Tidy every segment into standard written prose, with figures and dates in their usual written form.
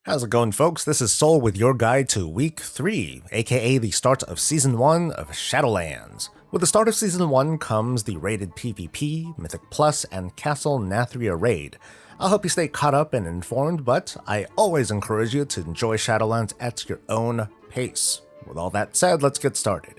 How's it going, folks? This is Soul with your guide to Week 3, aka the start of Season 1 of Shadowlands. With the start of Season 1 comes the rated PvP, Mythic Plus, and Castle Nathria raid. I'll help you stay caught up and informed, but I always encourage you to enjoy Shadowlands at your own pace. With all that said, let's get started.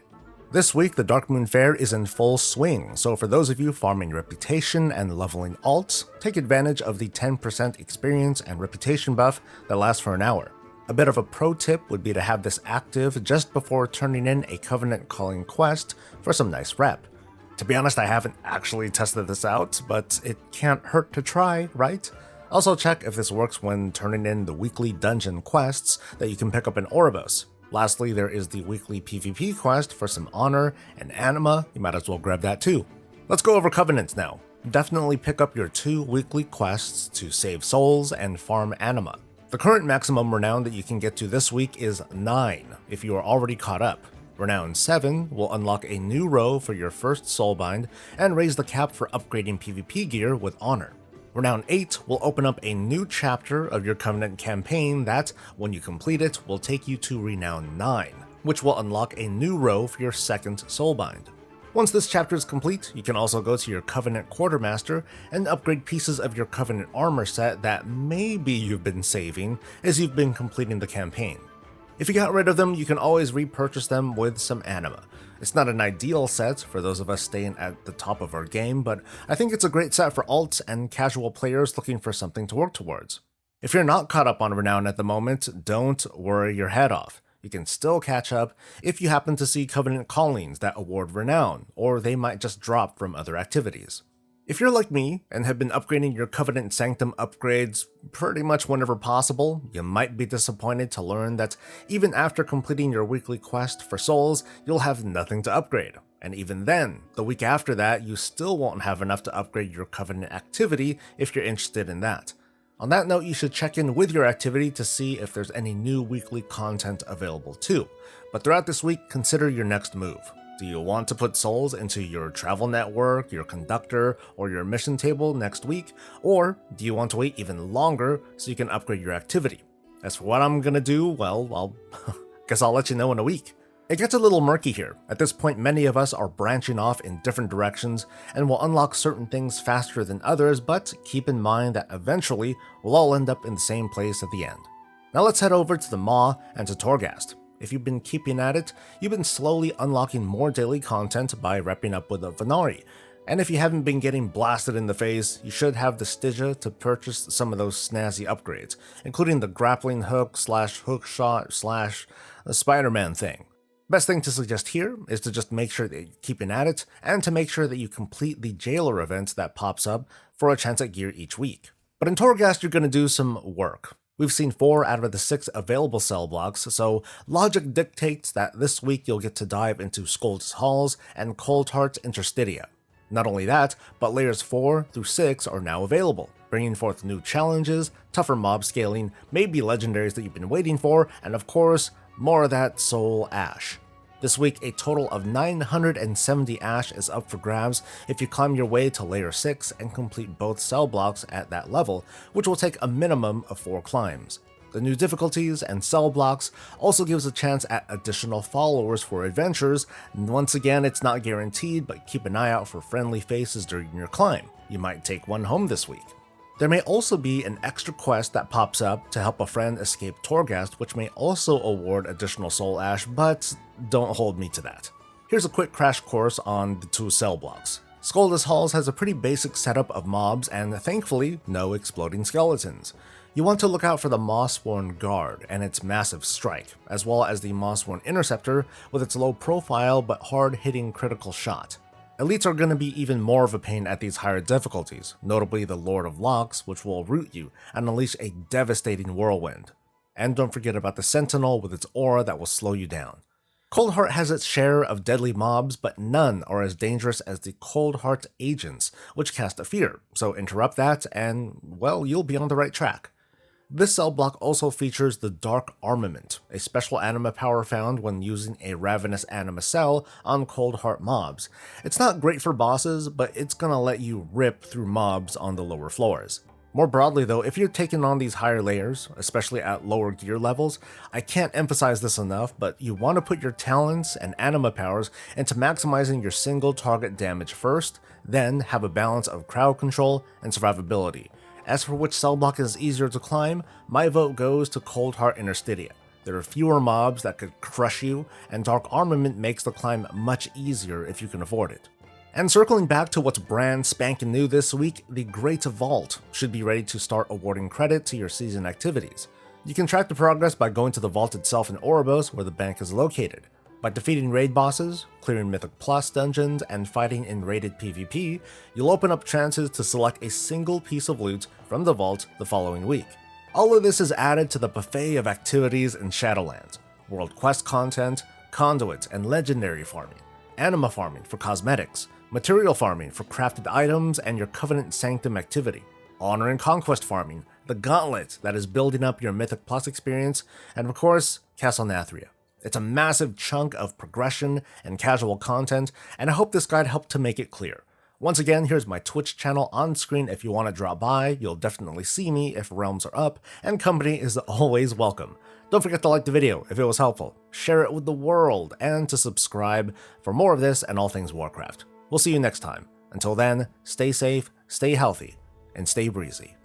This week, the Darkmoon Fair is in full swing, so for those of you farming reputation and leveling alts, take advantage of the 10% experience and reputation buff that lasts for an hour. A bit of a pro tip would be to have this active just before turning in a Covenant Calling quest for some nice rep. To be honest, I haven't actually tested this out, but it can't hurt to try, right? Also check if this works when turning in the weekly dungeon quests that you can pick up in Oribos. Lastly, there is the weekly PvP quest for some honor and anima. You might as well grab that too. Let's go over covenants now. Definitely pick up your 2 weekly quests to save souls and farm anima. The current maximum renown that you can get to this week is 9 if you are already caught up. Renown 7 will unlock a new row for your first soulbind and raise the cap for upgrading PvP gear with honor. Renown 8 will open up a new chapter of your Covenant campaign that, when you complete it, will take you to Renown 9, which will unlock a new row for your second soulbind. Once this chapter is complete, you can also go to your Covenant Quartermaster and upgrade pieces of your Covenant armor set that maybe you've been saving as you've been completing the campaign. If you got rid of them, you can always repurchase them with some anima. It's not an ideal set for those of us staying at the top of our game, but I think it's a great set for alts and casual players looking for something to work towards. If you're not caught up on Renown at the moment, don't worry your head off. You can still catch up if you happen to see Covenant Callings that award Renown, or they might just drop from other activities. If you're like me and have been upgrading your Covenant Sanctum upgrades pretty much whenever possible, you might be disappointed to learn that even after completing your weekly quest for souls, you'll have nothing to upgrade. And even then, the week after that, you still won't have enough to upgrade your Covenant activity if you're interested in that. On that note, you should check in with your activity to see if there's any new weekly content available too. But throughout this week, consider your next move. Do you want to put souls into your travel network, your conductor, or your mission table next week? Or do you want to wait even longer so you can upgrade your activity? As for what I'm gonna do, well, guess I'll let you know in a week. It gets a little murky here. At this point, many of us are branching off in different directions and will unlock certain things faster than others, but keep in mind that eventually we'll all end up in the same place at the end. Now let's head over to the Maw and Torghast. If you've been keeping at it, you've been slowly unlocking more daily content by repping up with a Venari. And if you haven't been getting blasted in the face, you should have the Stygia to purchase some of those snazzy upgrades, including the grappling hook / hookshot / Spider-Man thing. Best thing to suggest here is to just make sure that you're keeping at it, and to make sure that you complete the Jailer event that pops up for a chance at gear each week. But in Torghast, you're going to do some work. We've seen 4 out of the 6 available cell blocks, so logic dictates that this week you'll get to dive into Skold's Halls and Coldheart Interstitia. Not only that, but layers 4 through 6 are now available, bringing forth new challenges, tougher mob scaling, maybe legendaries that you've been waiting for, and of course, more of that soul ash. This week, a total of 970 ash is up for grabs if you climb your way to layer 6 and complete both cell blocks at that level, which will take a minimum of 4 climbs. The new difficulties and cell blocks also gives a chance at additional followers for adventures. Once again, it's not guaranteed, but keep an eye out for friendly faces during your climb. You might take one home this week. There may also be an extra quest that pops up to help a friend escape Torghast, which may also award additional soul ash, but don't hold me to that. Here's a quick crash course on the 2 cell blocks. Skold's Halls has a pretty basic setup of mobs and, thankfully, no exploding skeletons. You want to look out for the Mawsworn Guard and its massive strike, as well as the Mawsworn Interceptor with its low profile but hard-hitting critical shot. Elites are going to be even more of a pain at these higher difficulties, notably the Lord of Locks, which will root you and unleash a devastating whirlwind. And don't forget about the Sentinel with its aura that will slow you down. Coldheart has its share of deadly mobs, but none are as dangerous as the Coldheart agents, which cast a fear, so interrupt that and, well, you'll be on the right track. This cell block also features the Dark Armament, a special anima power found when using a Ravenous Anima cell on Coldheart mobs. It's not great for bosses, but it's gonna let you rip through mobs on the lower floors. More broadly though, if you're taking on these higher layers, especially at lower gear levels, I can't emphasize this enough, but you want to put your talents and anima powers into maximizing your single target damage first, then have a balance of crowd control and survivability. As for which cell block is easier to climb, my vote goes to Cold Heart Interstitia. There are fewer mobs that could crush you, and Dark Armament makes the climb much easier if you can afford it. And circling back to what's brand spanking new this week, the Great Vault should be ready to start awarding credit to your season activities. You can track the progress by going to the vault itself in Oribos, where the bank is located. By defeating raid bosses, clearing Mythic Plus dungeons, and fighting in raided PvP, you'll open up chances to select a single piece of loot from the vault the following week. All of this is added to the buffet of activities in Shadowlands: world quest content, conduits and legendary farming, anima farming for cosmetics, material farming for crafted items and your Covenant Sanctum activity, honor and conquest farming, the gauntlet that is building up your Mythic Plus experience, and of course, Castle Nathria. It's a massive chunk of progression and casual content, and I hope this guide helped to make it clear. Once again, here's my Twitch channel on screen if you want to drop by. You'll definitely see me if realms are up, and company is always welcome. Don't forget to like the video if it was helpful, share it with the world, and to subscribe for more of this and all things Warcraft. We'll see you next time. Until then, stay safe, stay healthy, and stay breezy.